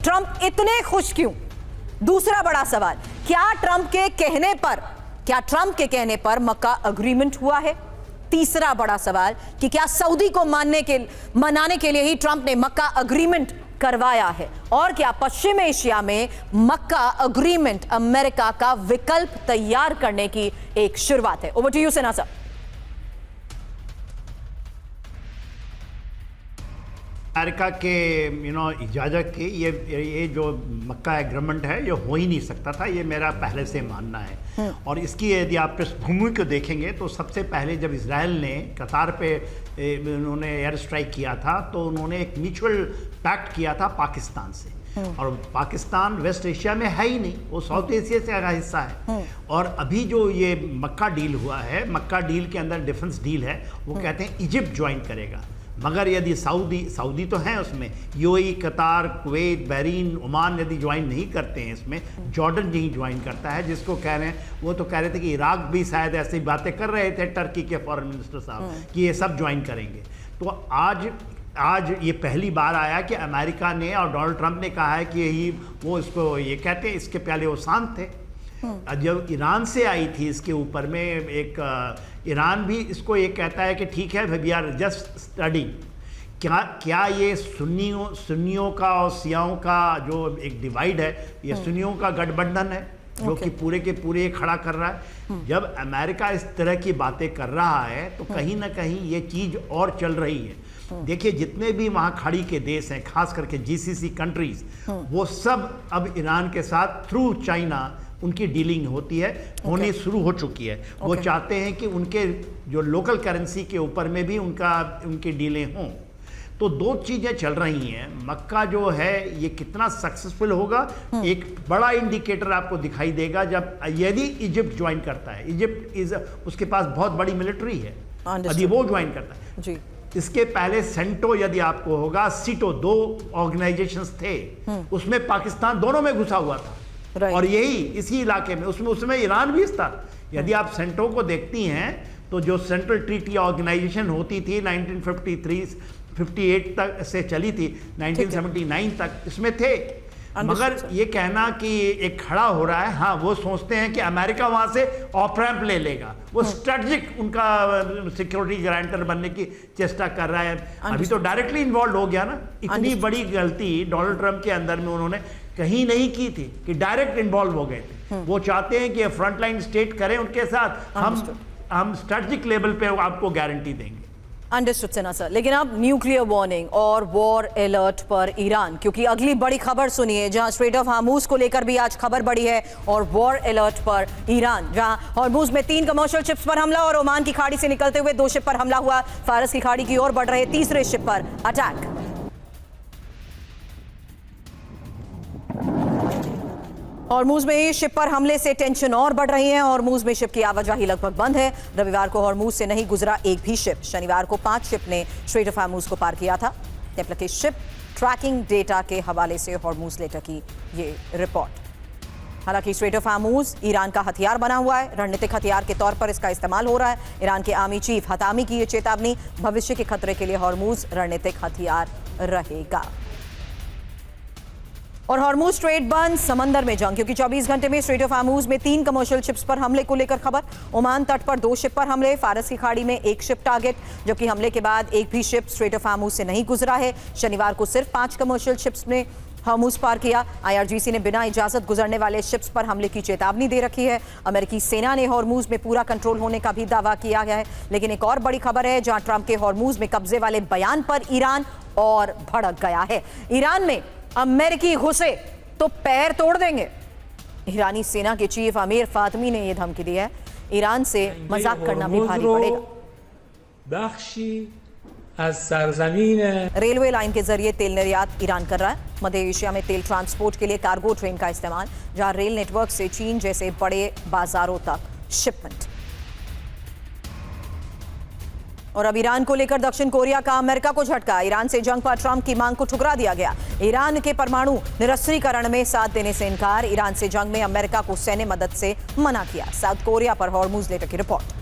Trump इतने खुश क्यों? दूसरा बड़ा सवाल, क्या ट्रंप के कहने पर मक्का अग्रीमेंट हुआ है? तीसरा बड़ा सवाल कि क्या सऊदी को मनाने के लिए ही ट्रंप ने मक्का अग्रीमेंट करवाया है? और क्या पश्चिम एशिया में मक्का अग्रीमेंट अमेरिका का विकल्प तैयार करने की एक शुरुआत है? ओवर टू यू सिन्हा साहब। अमेरिका के इजाज़त की ये जो मक्का एग्रीमेंट है ये हो ही नहीं सकता था, ये मेरा पहले से मानना है। और इसकी यदि आप पृष्ठभूमि को देखेंगे तो सबसे पहले जब इजराइल ने कतार पे उन्होंने एयर स्ट्राइक किया था तो उन्होंने एक म्यूचुअल पैक्ट किया था पाकिस्तान से, और पाकिस्तान वेस्ट एशिया में है ही नहीं, वो साउथ एशिया से का हिस्सा है। और अभी जो ये मक्का डील हुआ है, मक्का डील के अंदर डिफेंस डील है, वो कहते हैं इजिप्ट ज्वाइन करेगा, मगर यदि सऊदी तो हैं उसमें, यूएई, कतार, कुवैत, बहरीन, ओमान यदि ज्वाइन नहीं करते हैं इसमें, जॉर्डन नहीं ज्वाइन करता है, जिसको कह रहे हैं, वो तो कह रहे थे कि इराक भी शायद ऐसी बातें कर रहे थे टर्की के फॉरेन मिनिस्टर साहब कि ये सब ज्वाइन करेंगे। तो आज ये पहली बार आया कि अमेरिका ने और डोनाल्ड ट्रंप ने कहा है कि यही वो इसको ये कहते हैं, इसके पहले वो शांत थे। जब ईरान से आई थी इसके ऊपर में एक ईरान भी इसको ये कहता है कि ठीक है वी आर जस्ट स्टडिंग, क्या ये सुन्नियों का और शियाओं का जो एक डिवाइड है, ये सुन्नियों का गठबंधन है जो कि पूरे के पूरे खड़ा कर रहा है। जब अमेरिका इस तरह की बातें कर रहा है तो कहीं ना कहीं ये चीज़ और चल रही है। देखिए जितने भी वहाँ खाड़ी के देश हैं, खास करके जीसीसी कंट्रीज, वो सब अब ईरान के साथ थ्रू चाइना उनकी डीलिंग होती है, होनी शुरू हो चुकी है। वो चाहते हैं कि उनके जो लोकल करेंसी के ऊपर में भी उनकी डीलें हों। तो दो चीज़ें चल रही हैं। मक्का जो है ये कितना सक्सेसफुल होगा, एक बड़ा इंडिकेटर आपको दिखाई देगा जब यदि इजिप्ट ज्वाइन करता है। इजिप्ट उसके पास बहुत बड़ी मिलिट्री है, यदि वो ज्वाइन करता है जी। इसके पहले सेंटो यदि आपको होगा, सीटो, दो ऑर्गेनाइजेशंस थे, उसमें पाकिस्तान दोनों में घुसा हुआ था। और यही इसी इलाके में उसमें ईरान भी था। यदि आप सेंटो को देखती हैं तो जो सेंट्रल ट्रीटी ऑर्गेनाइजेशन होती थी 1958 तक से चली थी, 1979 तक इसमें थे। मगर ये कहना कि एक खड़ा हो रहा है, हाँ वो सोचते हैं कि अमेरिका वहां से ऑफ रैंप ले लेगा, वो स्ट्रेटजिक उनका सिक्योरिटी गारंटर बनने की चेष्टा कर रहा है। अभी तो डायरेक्टली इन्वॉल्व हो गया ना। इतनी बड़ी गलती डोनाल्ड ट्रंप के अंदर में उन्होंने कहीं नहीं की थी कि डायरेक्ट इन्वॉल्व हो गए थे। वो चाहते हैं कि फ्रंटलाइन स्टेट करें उनके साथ, हम स्ट्रेटजिक लेवल पे आपको गारंटी देंगे। Understood Sinha sir. लेकिन अब न्यूक्लियर वार्निंग और वॉर अलर्ट पर ईरान, क्योंकि अगली बड़ी खबर सुनिए, जहां स्ट्रेट ऑफ हार्मूज को लेकर भी आज खबर बढ़ी है, और वॉर अलर्ट पर ईरान, जहां हार्मूज में 3 कमर्शियल शिप्स पर हमला और ओमान की खाड़ी से निकलते हुए 2 शिप पर हमला हुआ। फारस की खाड़ी की ओर बढ़ रहे तीसरे शिप पर अटैक। हॉर्मूज में शिप पर हमले से टेंशन और बढ़ रही है। हॉर्मूज में शिप की आवाजाही लगभग बंद है। रविवार को हॉर्मूज से नहीं गुजरा एक भी शिप। शनिवार को 5 शिप ने स्ट्रेट ऑफ हार्मूज को पार किया था। टेम्पलर के शिप ट्रैकिंग डेटा के हवाले से हॉर्मूज लेटर की ये रिपोर्ट। हालांकि स्ट्रेट ऑफ हार्मूज ईरान का हथियार बना हुआ है, रणनीतिक हथियार के तौर पर इसका इस्तेमाल हो रहा है। ईरान के आर्मी चीफ हतामी की ये चेतावनी, भविष्य के खतरे के लिए हॉर्मूज रणनीतिक हथियार रहेगा। और हॉर्मूज स्ट्रेट बंद, समंदर में जंग, क्योंकि 24 घंटे में स्ट्रेट ऑफ हार्मूज में 3 कमर्शियल शिप्स पर हमले को लेकर खबर। ओमान तट पर 2 शिप पर हमले, फारस की खाड़ी में 1 शिप टारगेट, जबकि हमले के बाद एक भी शिप स्ट्रेट ऑफ हार्मूज से नहीं गुजरा है। शनिवार को सिर्फ 5 कमर्शियल शिप्स ने हार्मूज पार किया। IRGC ने बिना इजाजत गुजरने वाले शिप्स पर हमले की चेतावनी दे रखी है। अमेरिकी सेना ने हार्मूज में पूरा कंट्रोल होने का भी दावा किया गया है। लेकिन एक और बड़ी खबर है, जहां ट्रंप के हार्मूज में कब्जे वाले बयान पर ईरान और भड़क गया है। ईरान में अमेरिकी घुसे तो पैर तोड़ देंगे। ईरानी सेना के चीफ आमिर फातमी ने यह धमकी दी है। ईरान से मजाक करना भी भारी पड़ेगा। रेलवे लाइन के जरिए तेल निर्यात ईरान कर रहा है। मध्य एशिया में तेल ट्रांसपोर्ट के लिए कार्गो ट्रेन का इस्तेमाल, जहां रेल नेटवर्क से चीन जैसे बड़े बाजारों तक शिपमेंट। और अब ईरान को लेकर दक्षिण कोरिया का अमेरिका को झटका। ईरान से जंग पर ट्रंप की मांग को ठुकरा दिया गया। ईरान के परमाणु निरस्त्रीकरण में साथ देने से इनकार। ईरान से जंग में अमेरिका को सैन्य मदद से मना किया। साउथ कोरिया पर हॉर्मूज लेटर की रिपोर्ट।